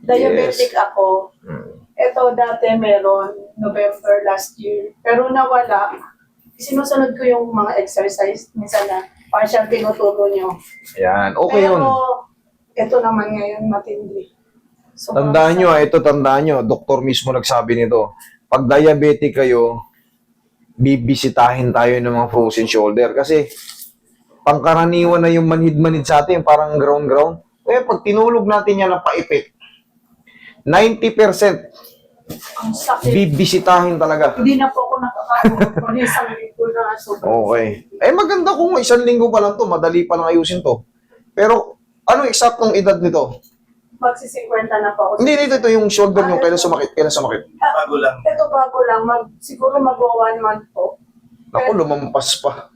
Diabetic ako. Ito dati meron, November last year. Pero nawala. Sinusunod ko yung mga exercise. Minsan na partial tinuturo nyo. Yan, okay Pero yun. ito naman ngayon matindi. So, Tandaan nyo, ito tandaan nyo, doktor mismo nagsabi nito, pag diabetic kayo, bibisitahin tayo ng mga frozen shoulder kasi pangkaraniwan na yung manhid-manhid sa atin, parang ground-ground. Kaya pag tinulog natin yan ng paipit, 90% ang sakit. bibisitahin talaga. Hindi na po ako nakakaroon. Isang linggo na. Okay. Eh maganda kung 1 linggo pa lang to, madali pa lang ayusin to. Pero ano eksaktong edad nito? Magsi-50 na po ako. Hindi, ito yung shoulder nyo, kailan sumakit? Kailan sumakit? Bago lang. Ito bago lang. Siguro mag-1 month po. Ako, lumampas pa.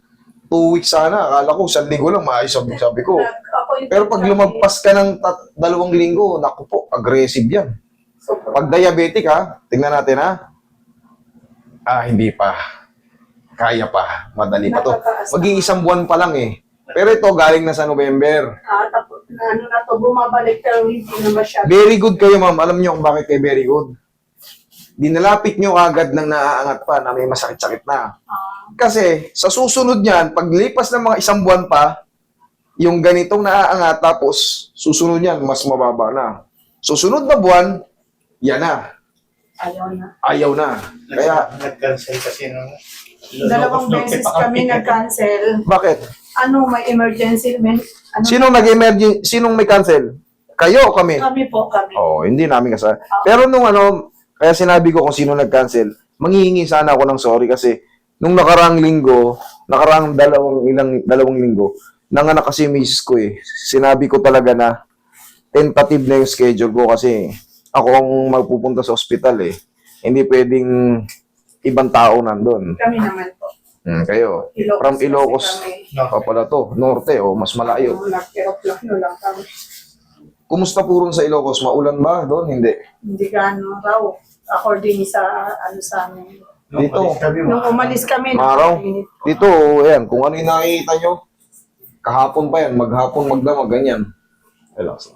2 weeks sana. Akala ko, 1 linggo lang, maayos sabi ko. Pero pag lumagpas ka ng 2 linggo, naku po, aggressive yan. Pag diabetic ha, tingnan natin ha. Hindi pa. Kaya pa. Madali pa to. Mag-iisang buwan pa lang eh. Pero ito, galing na sa November. Tapos, ano na to, bumabalik pero hindi na masyado. Very good kayo, ma'am. Alam niyo kung bakit kayo very good. Dinalapit niyo agad ng naaangat pa na may masakit-sakit na. Kasi sa susunod niyan, paglipas ng mga 1 buwan pa, yung ganitong naaangat, tapos susunod niyan, mas mababa na. Susunod na buwan, yan na. Ayaw na. Ayaw na. Kaya, Nag-cancel kasi nung... 2 beses kami nag-cancel. bakit? Ano, may emergency. Ano, Sinong nag-emergency? Sinong may cancel? Kayo o kami? kami po, kami. Oo, hindi namin kasama. Pero nung kaya sinabi ko kung sino nag-cancel, manghihingi sana ako ng sorry kasi nung nakaraang linggo, nakaraang dalawang linggo, nanganak kasi misis ko eh. Sinabi ko talaga na tentative na yung schedule ko kasi ako ang magpupunta sa ospital eh. Hindi pwedeng ibang tao nandun. Kami naman po. Kayo. Ilocos From kasi Ilocos kami. pa pala to. Norte o mas malayo. Nag-aeroplano lang kami. Kumusta po ron sa Ilocos? Maulan ba doon? Hindi. Hindi gaano raw. According sa ano sa amin. Dito. Nung umalis kami, Maraw. nakainit po. Dito, ayan. Kung ano yung nakikita nyo, kahapon pa yan. Maghapon, magdamag, ganyan. Relax.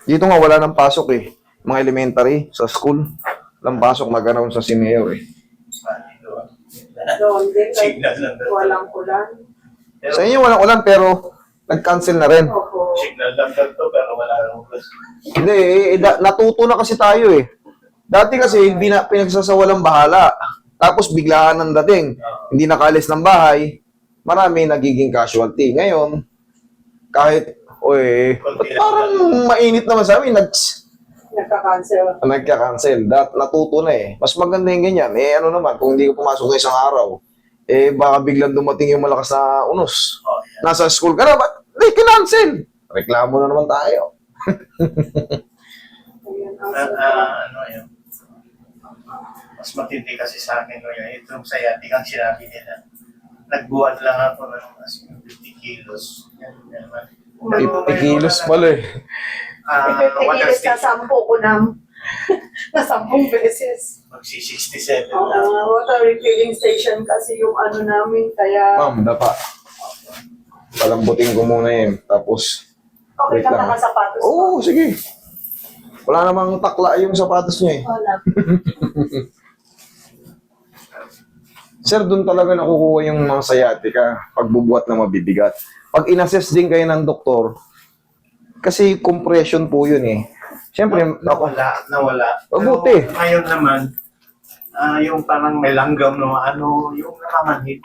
Dito nga, wala nang pasok eh. Mga elementary, sa school. Walang pasok, nag-around sa Simeo eh. Doon din, kahit Signal lang daw. walang ulan. Sa inyo, walang ulan, pero nag-cancel na rin. Opo. Signal lang daw to, pero wala nang bus. Hindi, natuto na kasi tayo eh. Dati kasi, hindi na pinagsasawalang bahala. Tapos biglaan ang dating. Hindi nakaalis ng bahay. Marami nagiging casualty. Ngayon, kahit, ba't parang mainit naman sa amin, Nagka-cancel. nagka-cancel. Natuto na eh. Mas maganda yung ganyan. Ano naman, kung hindi ka pumasok ng isang araw, baka biglang dumating yung malakas na unos. Nasa school ka na, ba't di kinancel? Reklamo na naman tayo. Ayan, ang Ano yun? Mas matindi kasi sa akin ngayon. Itong sciatic ang sinabi nila. Nagbuhat lang ako ng 50 kilos. Yan naman. 50 kilos pala eh. 50 kilos na 10 ko na 10 beses. Magsi-67 na. Water refilling station kasi yung ano namin, kaya Ma'am, dapa. Palambutin ko muna yun. Tapos, okay wait lang lang. nakasapatos. Oo, sige. Wala namang takla yung sapatos niya eh. Wala. Sir, doon talaga nakukuha yung mga sciatica pagbubuhat na mabibigat. Pag in-assess din kayo ng doktor, kasi compression po yun eh. Siyempre, Nawala. Mabuti. Pero ngayon naman, yung parang may langgam no, yung nakamanhid.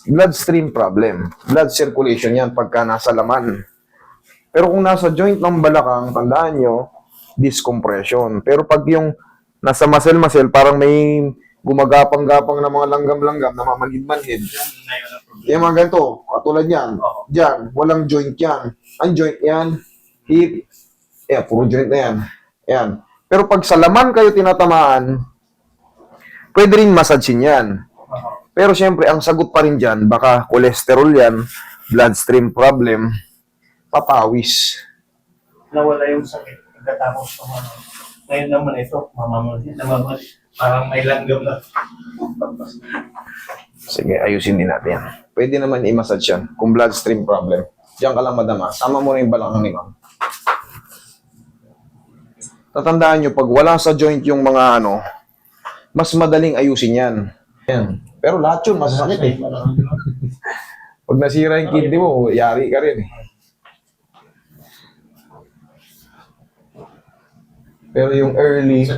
bloodstream problem. Blood circulation yan pagka nasa laman. Pero kung nasa joint ng balakang, tandaan nyo, discompression. Pero pag yung nasa muscle, parang may gumagapang-gapang na mga langgam-langgam na mamanhid-manhid. Yung ngayon ang problema. Yung mga ganito, katulad yan. Diyan, walang joint yan. Ang joint yan, hip, puro joint na yan. Yan. Pero pag sa laman kayo tinatamaan, pwede rin massage yan. Pero syempre, ang sagot pa rin dyan, baka cholesterol yan, bloodstream problem, papawis. Nawala yung sakit. Pagkatapos ng ano. Ngayon naman ito, namamanhid. Parang may langgam na. Sige, ayusin din natin yan. Pwede naman i-massage yan kung bloodstream problem. Diyan ka lang madama. Sama mo na yung balakang ni ma'am. tatandaan nyo, pag wala sa joint yung mga ano, mas madaling ayusin yan. Yan. Pero lahat yun, masasakit eh. Pag nasira yung kidney mo, yari ka rin eh. Pero yung early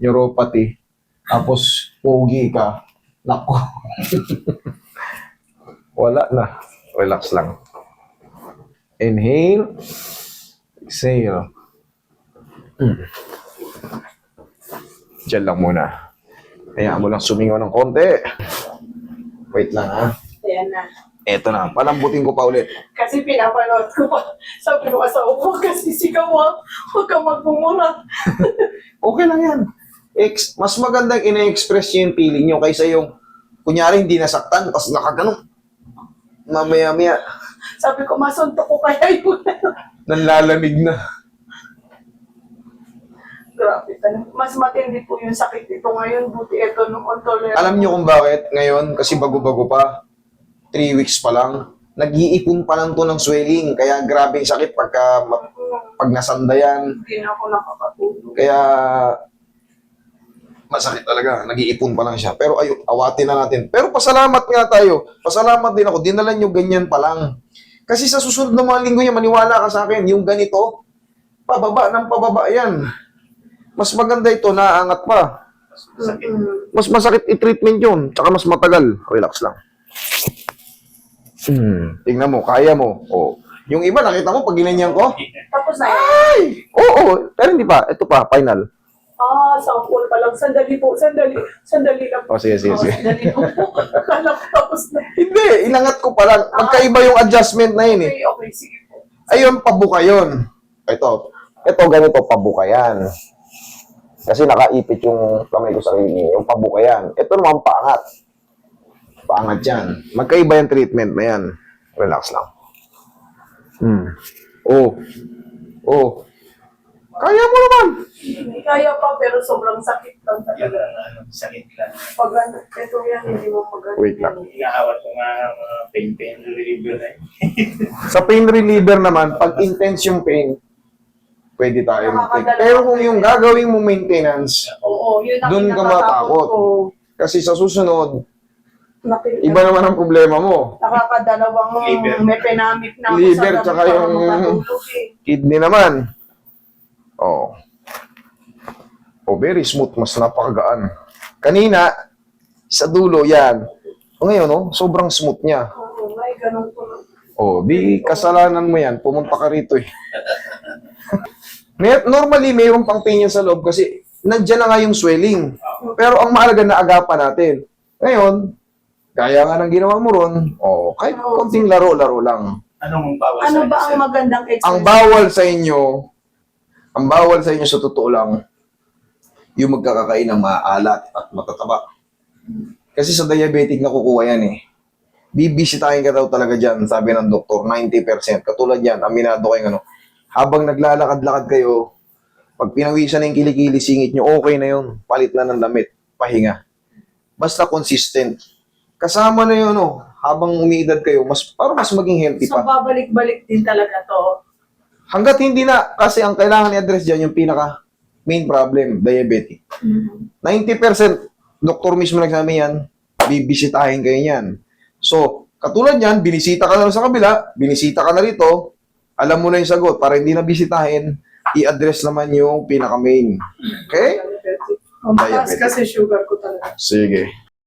neuropathy, tapos pogi ka, nako. Wala na. Relax lang. Inhale. Exhale. Diyan lang muna. Hayaan mo lang sumingaw ng konti. Wait lang ha. Ayan na. Eto na. Palambutin ko pa ulit. Kasi pinapanood ko pa. Sabi ko sa upo kasi sigaw huwag kang magmumura. Okay lang yan. Mas magandang ina-express nyo yung feeling nyo kaysa yung, kunyari hindi nasaktan, tapos nakaganon. Mamaya-maya, Sabi ko, masuntok ko kaya yun. nanlalamig na. Grabe talaga. Mas matindi po yung sakit ito ngayon. Buti ito nung controller. Alam nyo kung bakit ngayon? Kasi bago-bago pa. 3 weeks pa lang. Nag-iipon pa lang to ng swelling. Kaya grabe yung sakit pag nasanda yan. Hindi na ako nakakatulog. Kaya masakit talaga. Nag-iipon pa lang siya. Pero ayun, awatin na natin. Pero pasalamat nga tayo. Pasalamat din ako. Dinala nyo ganyan pa lang. Kasi sa susunod na mga linggo yan, maniwala ka sa akin, yung ganito, pababa ng pababa yan. Mas maganda ito, naaangat pa. Sakit. Mas masakit i-treatment yun. Tsaka mas matagal. Relax lang. Tingnan mo, kaya mo. Oh. Yung iba, nakita mo, pag ginanyan ko, Tapos na yan. ay! Oo, pero hindi pa. Ito pa, final. Sample pa lang. Sandali po. Sandali lang. Oh, sige. Sandali po. Kala ko tapos na. Hindi, inangat ko pa lang. Magkaiba yung adjustment na yun eh. Okay, sige po. Ayun, pabuka yun. Ito, ganito, pabuka yan. Kasi nakaipit yung kamay ko sa sarili. Yung pabuka yan. Ito naman, paangat. Paangat yan. Magkaiba yung treatment na yan. Relax lang. Oh. Kaya mo naman. Hindi kaya pa, pero sobrang sakit lang Yan talaga. ang sakit lang. Pag ano, ito yan, hindi mo maganda. Wait lang. Inaawat ko nga pain reliever na yun. Sa pain reliever naman, pag intense yung pain, pwede tayo mag-take. Pero kung yung gagawin mo maintenance, Oo, yun ang doon ka kinakatakot matakot. ko. Kasi sa susunod, Nakita- iba naman ang problema mo. Nakakadalawang Liver. may penamik na ako Liver, sa tsaka damit para yung- makatulog eh. Kidney naman. Oh. Very smooth. Mas napakagaan. Kanina, sa dulo, yan. Ngayon, sobrang smooth niya. Oo, may ganun po. Di kasalanan mo yan. Pumunta ka rito eh. Normally, mayroong pang pain yan sa loob kasi nandiyan na nga yung swelling. Pero ang mahalaga na agapan natin. Ngayon, kaya nga ng ginawa mo ron, kahit konting laro-laro lang. Anong bawal Ano sa ba ang sir? magandang Ang exercise? bawal sa inyo sa totoo lang, yung magkakakain ng maalat at matataba. Kasi sa diabetic na kukuha yan eh. Bibisitahin ka daw talaga dyan, sabi ng doktor, 90%. Katulad yan, aminado kayo habang naglalakad-lakad kayo, pag pinawisan na yung kilikili, singit nyo, okay na yun. Palit na ng damit, pahinga. Basta consistent. Kasama na yun, habang umiidad kayo, para mas maging healthy So, pa. babalik-balik din talaga to. Hanggat hindi na, kasi ang kailangan i-address dyan, yung pinaka main problem, diabetic. 90%, doktor mismo nagsabi yan, bibisitahin kayo yan. So, katulad yan, binisita ka na sa kabila, binisita ka na rito, alam mo na yung sagot, para hindi na bisitahin, i-address naman yung pinaka main. Okay? Mataas Diabetic. kasi sugar ko talaga. Sige.